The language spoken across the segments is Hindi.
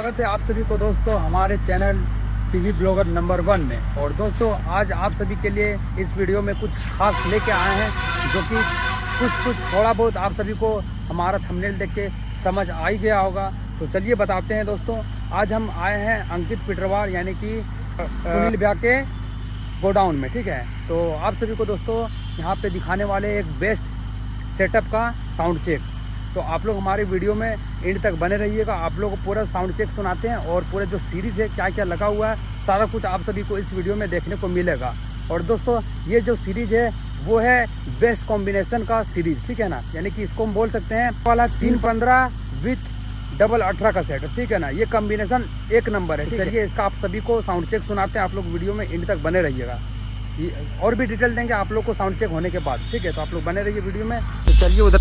स्वागत है आप सभी को दोस्तों हमारे चैनल टीवी ब्लॉगर नंबर 1 में। और दोस्तों आज आप सभी के लिए इस वीडियो में कुछ खास लेके आए हैं, जो कि कुछ थोड़ा बहुत आप सभी को हमारा थंबनेल देख के समझ आ ही गया होगा। तो चलिए बताते हैं दोस्तों। आज हम आए हैं अंकित पिटरवार यानी कि सुनील भैया के गोडाउन में, ठीक है। तो आप सभी को दोस्तों यहाँ पे दिखाने वाले एक बेस्ट सेटअप का साउंड चेक। तो आप लोग हमारे वीडियो में एंड तक बने रहिएगा। आप लोग को पूरा साउंड चेक सुनाते हैं और पूरे जो सीरीज़ है क्या क्या लगा हुआ है सारा कुछ आप सभी को इस वीडियो में देखने को मिलेगा। और दोस्तों ये जो सीरीज़ है वो है बेस्ट कॉम्बिनेशन का सीरीज़, ठीक है ना। यानी कि इसको हम बोल सकते हैं वाला 315 विथ डबल 18 का सेट, ठीक है ना। ये कॉम्बिनेशन एक नंबर है। चलिए इसका आप सभी को साउंड चेक सुनाते हैं। आप लोग वीडियो में एंड तक बने रहिएगा, और भी डिटेल देंगे आप लोग को साउंड चेक होने के बाद, ठीक है। तो आप लोग बने रहिए वीडियो में। तो चलिए उधर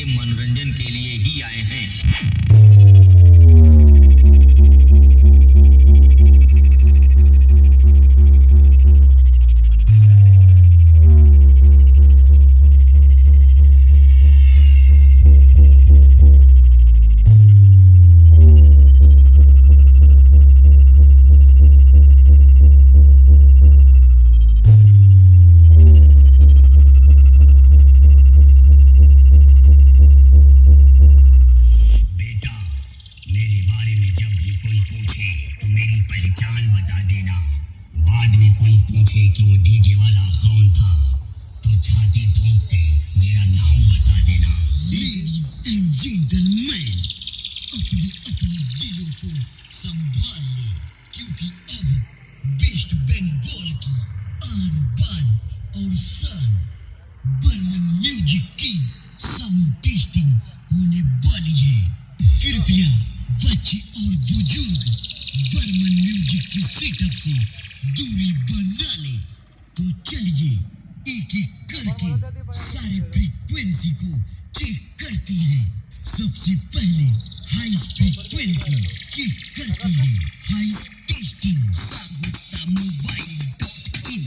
मनोरंजन के लिए ही आए हैं। पहचान बता देना। बाद में कोई पूछे कि वो डीजे वाला कौन था तो छाती ठोक के मेरा नाम बता देना। लेडीज एंड जेंटलमैन, अपने अपने दिलों को संभाल ले, क्योंकि अब वेस्ट बंगाल की आन बान और शान बर्मन म्यूजिक की साउंड टेस्टिंग होने वाली है। कृपया बच्चे और बुजुर्ग बर्मन म्यूजिक के सेटअप से दूरी बना ले। तो चलिए एक एक करके सारे फ्रीक्वेंसी को चेक करते हैं। सबसे पहले हाई फ्रीक्वेंसी चेक करते हैं। हाई टेस्टिंग सागुता मोबाइल.in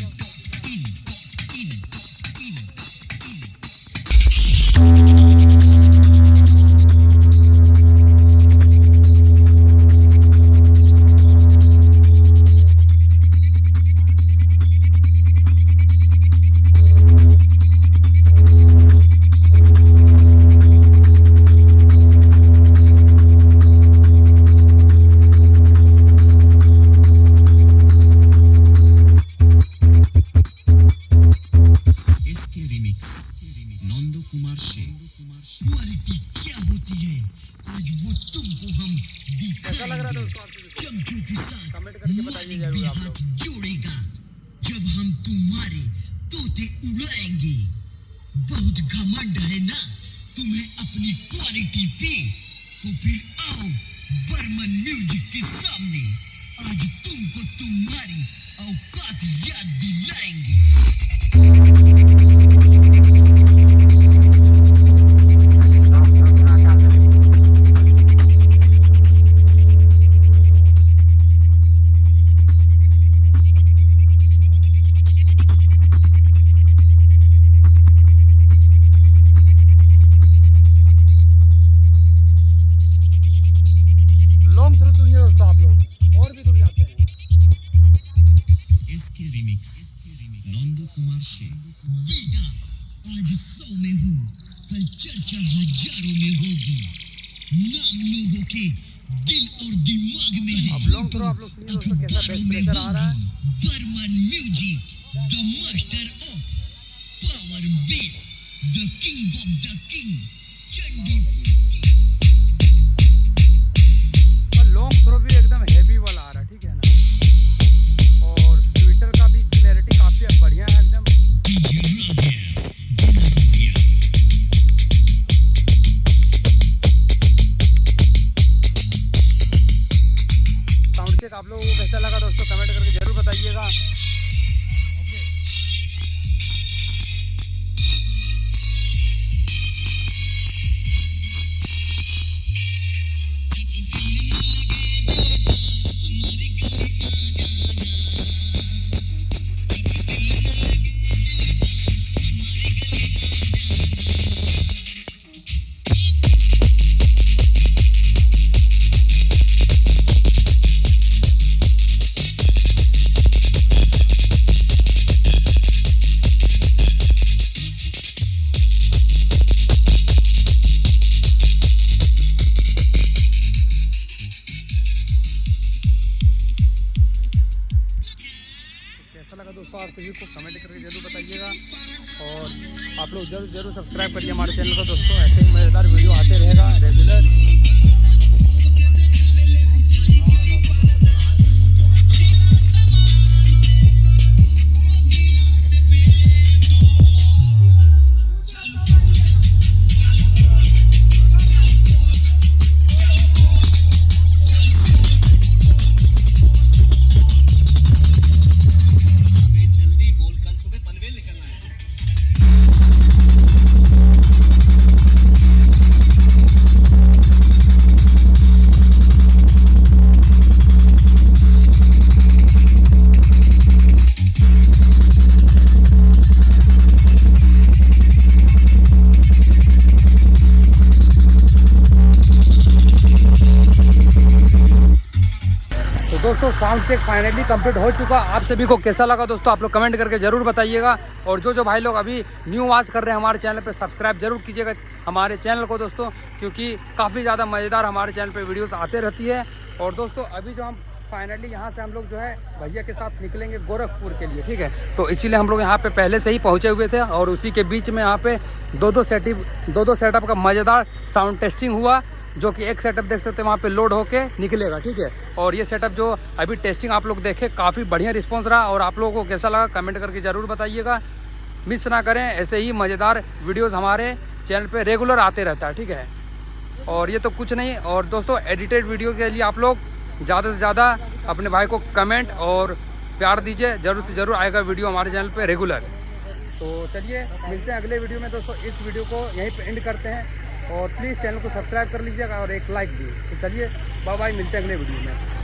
क्वालिटी क्या होती है आज वो तुमको हम दिखाएंगे। चमचों के साथ मालिक भी हाथ जोड़ेगा जब हम तुम्हारे तोते उड़ाएंगे। बहुत घमंड है ना तुम्हें अपनी क्वालिटी पे, तो फिर आओ बर्मन म्यूजिक के सामने। आज तुमको तुम्हारी औकात याद दिलाएंगे। बेटा आज 100 में हूँ, कल चर्चा हजारों में होगी। नाम लोगों के दिल और दिमाग में है, अखबारों में होगी। Burman music, the master of power bass, the king of the king, Chandi. Long throw भी एकदम हैवी वाला आ रहा है, ठीक है ना। चेक आप लोगों को कैसा लगा दोस्तों कमेंट करके जरूर बताइएगा। कैसा लगा दोस्तों आप सभी को कमेंट करके जरूर बताइएगा और आप लोग जरूर सब्सक्राइब करिए हमारे चैनल को दोस्तों। ऐसे ही मज़ेदार वीडियो आते रहेगा रेगुलर। दोस्तों साउंड चेक फाइनली कंप्लीट हो चुका। आप सभी को कैसा लगा दोस्तों आप लोग कमेंट करके ज़रूर बताइएगा। और जो भाई लोग अभी न्यू वॉच कर रहे हैं हमारे चैनल पे सब्सक्राइब जरूर कीजिएगा हमारे चैनल को दोस्तों, क्योंकि काफ़ी ज़्यादा मज़ेदार हमारे चैनल पे वीडियोस आते रहती है। और दोस्तों अभी जो हम फाइनली यहाँ से हम लोग जो है भैया के साथ निकलेंगे गोरखपुर के लिए, ठीक है। तो इसीलिए हम लोग यहाँ पे पहले से ही पहुँचे हुए थे और उसी के बीच में यहाँ पे दो सेटअप का मज़ेदार साउंड टेस्टिंग हुआ, जो कि एक सेटअप देख सकते हैं वहाँ पे लोड होके निकलेगा, ठीक है। और ये सेटअप जो अभी टेस्टिंग आप लोग देखे काफ़ी बढ़िया रिस्पांस रहा। और आप लोगों को कैसा लगा कमेंट करके ज़रूर बताइएगा। मिस ना करें, ऐसे ही मज़ेदार वीडियोस हमारे चैनल पे रेगुलर आते रहता है, ठीक है। और ये तो कुछ नहीं, और दोस्तों एडिटेड वीडियो के लिए आप लोग ज़्यादा से ज़्यादा अपने भाई को कमेंट और प्यार दीजिए, ज़रूर से ज़रूर आएगा वीडियो हमारे चैनल पर रेगुलर। तो चलिए मिलते हैं अगले वीडियो में दोस्तों। इस वीडियो को यहीं पर एंड करते हैं और प्लीज़ चैनल को सब्सक्राइब कर लीजिएगा और एक लाइक भी। तो चलिए बाय बाय, मिलते हैं अगले वीडियो में।